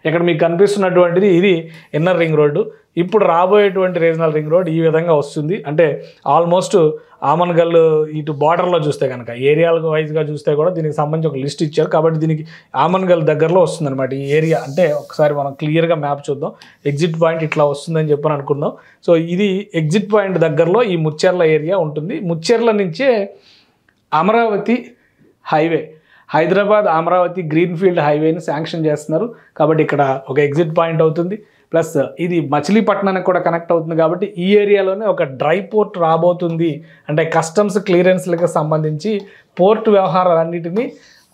ఇక్కడ మీకు కనిపిస్తున్నటువంటిది ఇది ఇన్నర్ రింగ్ రోడ్డు. ఇప్పుడు రాబోయేటువంటి రీజనల్ రింగ్ రోడ్ ఈ విధంగా వస్తుంది. అంటే ఆల్మోస్ట్ ఆమన్గల్ ఇటు బార్డర్లో చూస్తే కనుక ఏరియాలకు వైజ్గా చూస్తే కూడా దీనికి సంబంధించి ఒక లిస్ట్ ఇచ్చారు. కాబట్టి దీనికి ఆమన్గల్ దగ్గరలో వస్తుంది అనమాట ఈ ఏరియా. అంటే ఒకసారి మనం క్లియర్గా మ్యాప్ చూద్దాం. ఎగ్జిట్ పాయింట్ ఇట్లా వస్తుందని చెప్పని అనుకుందాం. సో ఇది ఎగ్జిట్ పాయింట్ దగ్గరలో ఈ ముచ్చెర్ల ఏరియా ఉంటుంది. ముచ్చెర్ల నుంచే అమరావతి హైవే, హైదరాబాద్ అమరావతి గ్రీన్ఫీల్డ్ హైవేని శాంక్షన్ చేస్తున్నారు. కాబట్టి ఇక్కడ ఒక ఎగ్జిట్ పాయింట్ అవుతుంది. ప్లస్ ఇది మచిలీపట్నానికి కూడా కనెక్ట్ అవుతుంది. కాబట్టి ఈ ఏరియాలోనే ఒక డ్రై పోర్ట్ రాబోతుంది. అంటే కస్టమ్స్ క్లియరెన్స్లకు సంబంధించి పోర్ట్ వ్యవహారాలన్నిటినీ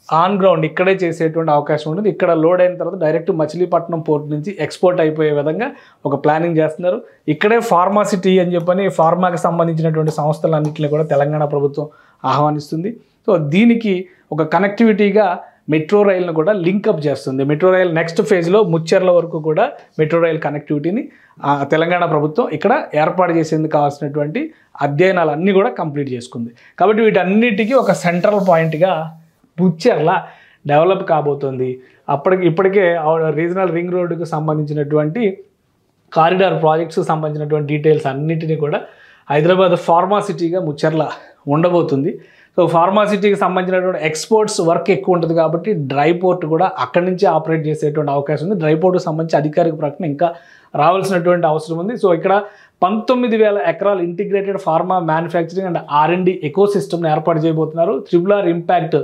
ఆన్ గ్రౌండ్ ఇక్కడే చేసేటువంటి అవకాశం ఉంటుంది. ఇక్కడ లోడ్ అయిన తర్వాత డైరెక్ట్ మచిలీపట్నం పోర్ట్ నుంచి ఎక్స్పోర్ట్ అయిపోయే విధంగా ఒక ప్లానింగ్ చేస్తున్నారు. ఇక్కడే ఫార్మాసిటీ అని చెప్పని ఫార్మాకి సంబంధించినటువంటి సంస్థలన్నింటినీ కూడా తెలంగాణ ప్రభుత్వం ఆహ్వానిస్తుంది. సో దీనికి ఒక కనెక్టివిటీగా మెట్రో రైల్ను కూడా లింకప్ చేస్తుంది. మెట్రో రైల్ నెక్స్ట్ ఫేజ్లో ముచ్చెర్ల వరకు కూడా మెట్రో రైల్ కనెక్టివిటీని తెలంగాణ ప్రభుత్వం ఇక్కడ ఏర్పాటు చేసేందుకు కావాల్సినటువంటి అధ్యయనాలన్నీ కూడా కంప్లీట్ చేసుకుంది. కాబట్టి వీటన్నిటికీ ఒక సెంట్రల్ పాయింట్గా ముచ్చెర్ల డెవలప్ కాబోతుంది. ఇప్పటికే రీజనల్ రింగ్ రోడ్డుకు సంబంధించినటువంటి కారిడార్ ప్రాజెక్ట్స్కి సంబంధించినటువంటి డీటెయిల్స్ అన్నిటినీ కూడా హైదరాబాద్ ఫార్మాసిటీగా ముచ్చెర్ల ఉండబోతుంది. సో ఫార్మాసిటీకి సంబంధించినటువంటి ఎక్స్పోర్ట్స్ వర్క్ ఎక్కువ ఉంటుంది. కాబట్టి డ్రై పోర్ట్ కూడా అక్కడి నుంచి ఆపరేట్ చేసేటువంటి అవకాశం ఉంది. డ్రై పోర్ట్కి సంబంధించి అధికారిక ప్రకటన ఇంకా రావాల్సినటువంటి అవసరం ఉంది. సో ఇక్కడ 19,000 ఎకరాలు integrated pharma manufacturing and R&D ఎకో సిస్టమ్ని ఏర్పాటు చేయబోతున్నారు. RRR impact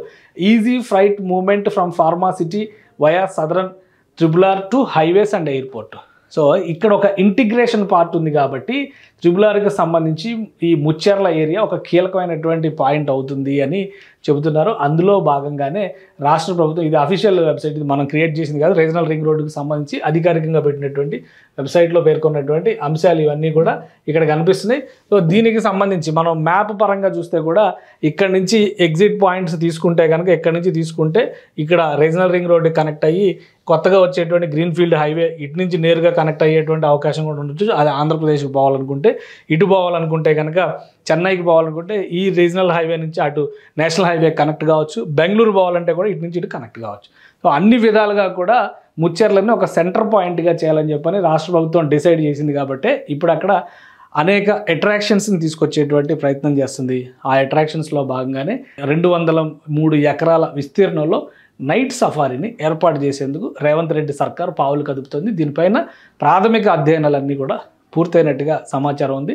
easy freight movement from pharma city via southern RRR to highways and airport. So ఇక్కడ ఒక ఇంటిగ్రేషన్ పార్ట్ ఉంది. కాబట్టి RRRకి సంబంధించి ఈ ముచ్చెర్ల ఏరియా ఒక కీలకమైనటువంటి పాయింట్ అవుతుంది అని చెబుతున్నారు. అందులో భాగంగానే రాష్ట్ర ప్రభుత్వం, ఇది అఫీషియల్ వెబ్సైట్, ఇది మనం క్రియేట్ చేసింది కాదు, రీజనల్ రింగ్ రోడ్డుకి సంబంధించి అధికారికంగా పెట్టినటువంటి వెబ్సైట్లో పేర్కొన్నటువంటి అంశాలు ఇవన్నీ కూడా ఇక్కడ కనిపిస్తున్నాయి. సో దీనికి సంబంధించి మనం మ్యాప్ పరంగా చూస్తే కూడా ఇక్కడ నుంచి ఎగ్జిట్ పాయింట్స్ తీసుకుంటే కనుక ఇక్కడ నుంచి తీసుకుంటే ఇక్కడ రీజనల్ రింగ్ రోడ్డుకి కనెక్ట్ అయ్యి కొత్తగా వచ్చేటువంటి గ్రీన్ఫీల్డ్ హైవే ఇటు నుంచి నేరుగా కనెక్ట్ అయ్యేటువంటి అవకాశం కూడా ఉండొచ్చు. అది ఆంధ్రప్రదేశ్కి పోవాలనుకుంటే, ఇటు పోవాలనుకుంటే కనుక చెన్నైకి పోవాలనుకుంటే ఈ రీజనల్ హైవే నుంచి అటు నేషనల్ హైవే కనెక్ట్ కావచ్చు. బెంగళూరు పోవాలంటే కూడా ఇటు నుంచి ఇటు కనెక్ట్ కావచ్చు. సో అన్ని విధాలుగా కూడా ముచ్చెర్లని ఒక సెంటర్ పాయింట్గా చేయాలని చెప్పని రాష్ట్ర ప్రభుత్వం డిసైడ్ చేసింది. కాబట్టి ఇప్పుడు అక్కడ అనేక అట్రాక్షన్స్ని తీసుకొచ్చేటువంటి ప్రయత్నం చేస్తుంది. ఆ అట్రాక్షన్స్లో భాగంగానే 203 ఎకరాల విస్తీర్ణంలో నైట్ సఫారీని ఏర్పాటు చేసేందుకు రేవంత్ రెడ్డి సర్కార్ పావులు కదుపుతుంది. దీనిపైన ప్రాథమిక అధ్యయనాలన్నీ కూడా పూర్తయినట్టుగా సమాచారం ఉంది.